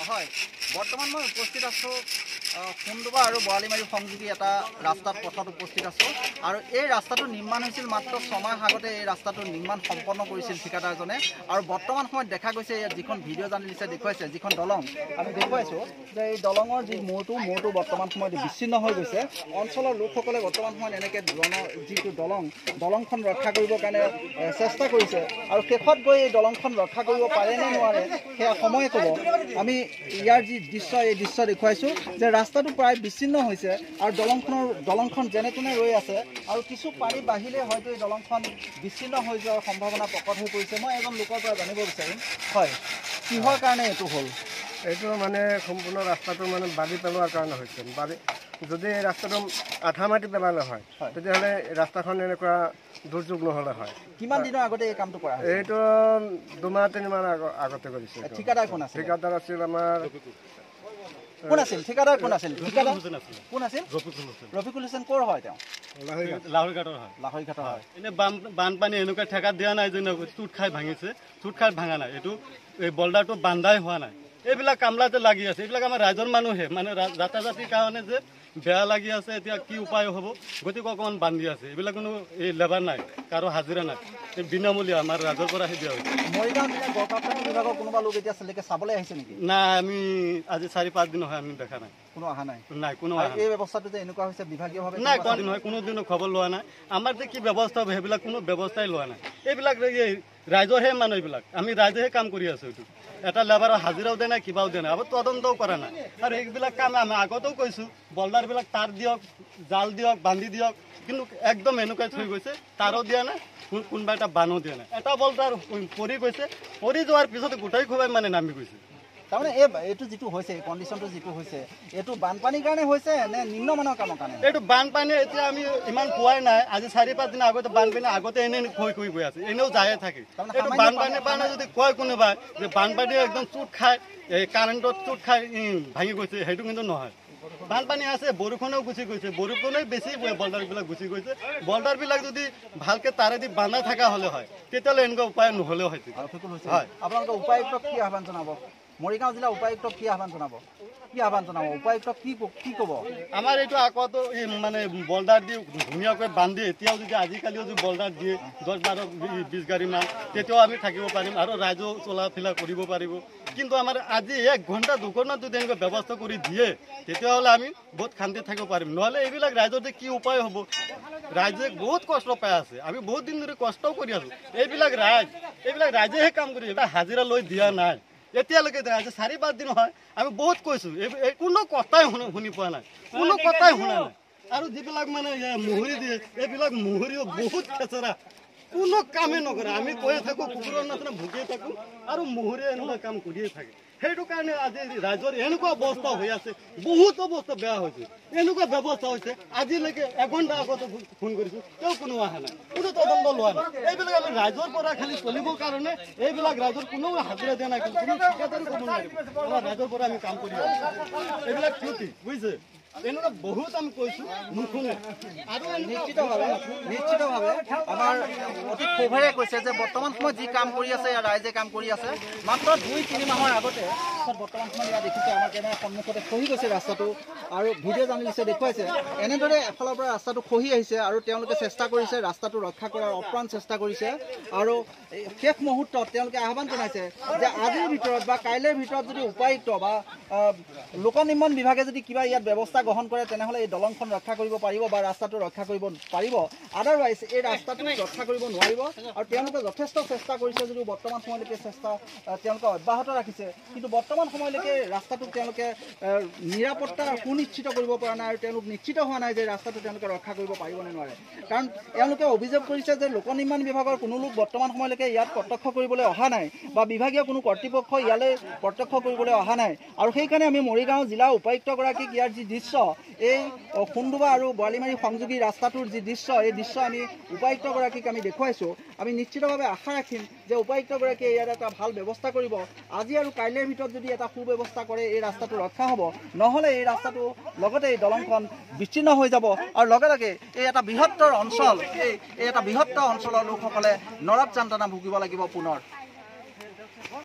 হয় বৰ্তমান মই উপস্থিত আছোঁ খুন্দুবা আৰু বৰালিমাৰী সংযোগী এটা ৰাস্তাত পথত উপস্থিত আছোঁ আৰু এই ৰাস্তাটো নিৰ্মাণ হৈছিল মাত্ৰ 6 মাহ আগতে এই ৰাস্তাটো নিৰ্মাণ সম্পন্ন কৰিছিল ঠিকাদাৰজনে আৰু বৰ্তমান সময়ত দেখা গৈছে ইয়াত যিখন ভিডিঅ' জাৰ্নেলিষ্টে দেখুৱাইছে যিখন দলং আমি দেখুৱাইছোঁ যে এই দলঙৰ যি মূৰটো বৰ্তমান সময়ত বিচ্ছিন্ন হৈ গৈছে অঞ্চলৰ লোকসকলে বৰ্তমান সময়ত এনেকৈ যিটো দলংখন ৰক্ষা কৰিবৰ কাৰণে চেষ্টা কৰিছে আৰু শেষত গৈ এই দলংখন ৰক্ষা কৰিব পাৰে নে নোৱাৰে সেয়া সময়ে ক'ব আমি ইয়াৰ যি দৃশ্য এই দৃশ্য দেখুৱাইছোঁ যে ৰাস্তাটো প্ৰায় বিচ্ছিন্ন হৈছে আৰু দলংখন যেনে তেনে ৰৈ আছে আৰু কিছু পানী বাঢ়িলে হয়তো এই দলংখন বিচ্ছিন্ন হৈ যোৱাৰ সম্ভাৱনা প্ৰকট হৈ পৰিছে মই এজন লোকৰ পৰা জানিব বিচাৰিম হয় কিহৰ কাৰণে এইটো হ'ল এইটো মানে সম্পূৰ্ণ ৰাস্তাটো মানে বালি পেলোৱাৰ কাৰণে হৈছে যদি এই ৰাস্তাটো আঠা মাটি পেলালে হয় তেতিয়াহ'লে ৰাস্তাখন এনেকুৱা দুৰ্যোগ নহ'লে হয় কিমান দিনৰ আগতে এই কামটো কৰা এইটো 2-3 মাহ আগতে কৰিছে ঠিকাদাৰ কোন আছিল ঠিকাদাৰ আছিল আমাৰ কোন আছিল ঠিকাদাৰ কোন আছিল ৰফিকুল হুছেইন ক'ৰ হয় তেওঁ লাহৰীঘাটৰ হয় এনে বানপানী এনেকুৱা ঠেকা দিয়া নাই যেনে চুট খাই ভাঙিছে চুট খাই ভাঙা নাই এইটো এই বল্ডাৰটো বান্ধাই হোৱা নাই এইবিলাক কামলাতে লাগি আছে এইবিলাক আমাৰ ৰাইজৰ মানুহে মানে যাতায়াতিৰ কাৰণে যে বেয়া লাগি আছে এতিয়া কি উপায় হ'ব গতিকে অকণমান বান্ধি আছে এইবিলাক কোনো এই লেবাৰ নাই কাৰো হাজিৰা নাই এই বিনামূলীয়া আমাৰ ৰাইজৰ পৰা আহি দিয়া হৈছে মৰিগাঁও জিলা গড়কাপ্তানি বিভাগৰ কোনোবা লোক এতিয়া চালেকে চাবলৈ আহিছে নেকি নাই আমি আজি 4-5 দিন হয় আমি দেখা নাই কোনো অহা নাই কোনো এই ব্যৱস্থাটো যে এনেকুৱা হৈছে বিভাগীয়ভাৱে নাই কোনোদিন হয় কোনোদিনো খবৰ লোৱা নাই আমাৰ যে কি ব্যৱস্থা হ'ব সেইবিলাক কোনো ব্যৱস্থাই লোৱা নাই এইবিলাক ৰাইজৰহে মানুহ এইবিলাক আমি ৰাইজেহে কাম কৰি আছোঁ এইটো এটা লেবাৰৰ হাজিৰাও দিয়া নাই কিবাও দিয়া নাই আৰু তদন্তও কৰা নাই আৰু এইবিলাক কাম আমি আগতেও কৈছোঁ বল্ডাৰবিলাক তাৰ দিয়ক জাল দিয়ক বান্ধি দিয়ক কিন্তু একদম এনেকুৱাই থৈ গৈছে তাৰো দিয়া নাই কোনোবা এটা বানো দিয়া নাই এটা বল্ডাৰ পৰি গৈছে পৰি যোৱাৰ পিছতে গোটেই খুবাই মানে নামি গৈছে তাৰমানে এইটো যিটো হৈছে কণ্ডিশ্যনটো যিটো হৈছে এইটো বানপানীৰ কাৰণে হৈছে নে নিম্নমানৰ কামৰ কাৰণে এইটো বানপানী এতিয়া আমি ইমান পোৱাই নাই আজি 4-5 দিন আগতে বানপানী আগতে এনেই হৈ গৈ আছে এনেও যায়ে থাকে এইটো বানপানী যদি কয় কোনোবাই যে বানপানী একদম চুট খাই এই কাৰেণ্টত চুট খাই ভাঙি গৈছে সেইটো কিন্তু নহয় বানপানী আছে বৰষুণেও গুচি গৈছে বৰষুণেই বেছি বল্ডাৰবিলাক গুচি গৈছে বল্ডাৰবিলাক যদি ভালকে তাৰেদি বান্ধা থকা হ'লে হয় তেতিয়াহ'লে এনেকুৱা উপায় নহ'লেও হয় আপোনালোকে উপায়ুক্তক কি আহ্বান জনাব মৰিগাঁও জিলা উপায়ুক্তক কি আহ্বান জনাব উপায়ুক্তক কি ক'ব আমাৰ এইটো আকৌ মানে বল্ডাৰ দি ধুনীয়াকৈ বান্ধি এতিয়াও যদি আজিকালিও যদি বল্ডাৰ দিয়ে 10-12-20 গাড়ীমান তেতিয়াও আমি থাকিব পাৰিম আৰু ৰাইজেও চলাফিলা কৰিব পাৰিব কিন্তু আমাৰ আজি 1 ঘণ্টা 2 ঘণ্টা যদি এনেকুৱা ব্যৱস্থা কৰি দিয়ে তেতিয়াহ'লে আমি বহুত শান্তিত থাকিব পাৰিম নহ'লে এইবিলাক ৰাইজৰ কি উপায় হ'ব ৰাইজে বহুত কষ্ট পাই আছে আমি বহুত দিন ধৰি কষ্টও কৰি আছোঁ এইবিলাক ৰাইজেহে কাম কৰি হাজিৰা লৈ দিয়া নাই এতিয়ালৈকে আজি 4-5 দিন হয় আমি বহুত কৈছোঁ এই কোনো কথাই শুনি পোৱা নাই কোনো কথাই শুনা নাই আৰু যিবিলাক মানে মুহুৰি দিয়ে এইবিলাক মুহুৰিও বহুত খেচেৰা কোনো কামেই নকৰে আমি কৈয়ে থাকোঁ কুকুৰৰ নিচিনা ভুকিয়ে থাকোঁ আৰু মুহুৰিয়ে এনেকুৱা কাম কৰিয়ে থাকে সেইটো কাৰণে আজি ৰাইজৰ এনেকুৱা অৱস্থা হৈ আছে বহুত অৱস্থা বেয়া হৈছে এনেকুৱা ব্যৱস্থা হৈছে আজিলৈকে 1 ঘণ্টা আগতে ফোন কৰিছোঁ তেওঁ কোনো অহা নাই কোনো তদন্ত লোৱা নাই এইবিলাক আমি ৰাইজৰ পৰা খালি চলিবৰ কাৰণে এইবিলাক ৰাইজৰ কোনো হাজিৰা দিয়া নাই কোনো ঠিকাদাৰো ক'ব নোৱাৰিব আমাৰ ৰাইজৰ পৰা আমি কাম কৰি আছোঁ এইবিলাক ক্ষতি বুজিছে এনেকুৱা বহুত আমি কৈছোঁ নুশুনে আৰু নিশ্চিতভাৱে আমাৰ অতি ক্ষোভেৰে কৈছে যে বৰ্তমান সময়ত যি কাম কৰি আছে ৰাইজে কাম কৰি আছে মাত্ৰ 2-3 মাহৰ আগতে বৰ্তমান সময়ত ইয়াত দেখিছে আমাৰ কেমেৰাৰ সন্মুখতে খহি গৈছে ৰাস্তাটো আৰু ভিডিঅ' জাৰ্নেলিষ্টে দেখুৱাইছে এনেদৰে এফালৰ পৰা ৰাস্তাটো খহি আহিছে আৰু তেওঁলোকে চেষ্টা কৰিছে ৰাস্তাটো ৰক্ষা কৰাৰ অপ্ৰাণ চেষ্টা কৰিছে আৰু শেষ মুহূৰ্তত তেওঁলোকে আহ্বান জনাইছে যে আজিৰ ভিতৰত বা কাইলৈৰ ভিতৰত যদি উপায়ুক্ত বা লোক নিৰ্মাণ বিভাগে যদি কিবা ইয়াত ব্যৱস্থা গ্ৰহণ কৰে তেনেহ'লে এই দলংখন ৰক্ষা কৰিব পাৰিব বা ৰাস্তাটো ৰক্ষা কৰিব পাৰিব আদাৰৱাইজ এই ৰাস্তাটো ৰক্ষা কৰিব নোৱাৰিব আৰু তেওঁলোকে যথেষ্ট চেষ্টা কৰিছে যদিও বৰ্তমান সময়লৈকে চেষ্টা তেওঁলোকে অব্যাহত ৰাখিছে কিন্তু বৰ্তমান সময়লৈকে ৰাস্তাটো তেওঁলোকে নিৰাপত্তা সুনিশ্চিত কৰিব পৰা নাই আৰু তেওঁলোক নিশ্চিত হোৱা নাই যে ৰাস্তাটো তেওঁলোকে ৰক্ষা কৰিব পাৰিব নে নোৱাৰে কাৰণ তেওঁলোকে অভিযোগ কৰিছে যে লোক নিৰ্মাণ বিভাগৰ কোনো লোক বৰ্তমান সময়লৈকে ইয়াত প্ৰত্যক্ষ কৰিবলৈ অহা নাই বা বিভাগীয় কোনো কৰ্তৃপক্ষ ইয়ালৈ প্ৰত্যক্ষ কৰিবলৈ অহা নাই আৰু সেইকাৰণে আমি মৰিগাঁও জিলা উপায়ুক্তগৰাকীক ইয়াৰ যি দৃশ্য এই খুন্দুবা আৰু বৰালিমাৰী সংযোগী ৰাস্তাটোৰ যি দৃশ্য এই দৃশ্য আমি উপায়ুক্তগৰাকীক আমি দেখুৱাইছোঁ আমি নিশ্চিতভাৱে আশা ৰাখিম যে উপায়ুক্তগৰাকীয়ে ইয়াত এটা ভাল ব্যৱস্থা কৰিব আজি আৰু কাইলৈৰ ভিতৰত যদি এটা সুব্যৱস্থা কৰে এই ৰাস্তাটো ৰক্ষা হ'ব নহ'লে এই ৰাস্তাটো লগতে এই দলংখন বিচ্ছিন্ন হৈ যাব আৰু লগে লগে এই এটা বৃহত্তৰ অঞ্চল এই এটা বৃহত্তৰ অঞ্চলৰ লোকসকলে নৰক যান্ত্ৰণা ভুগিব লাগিব পুনৰ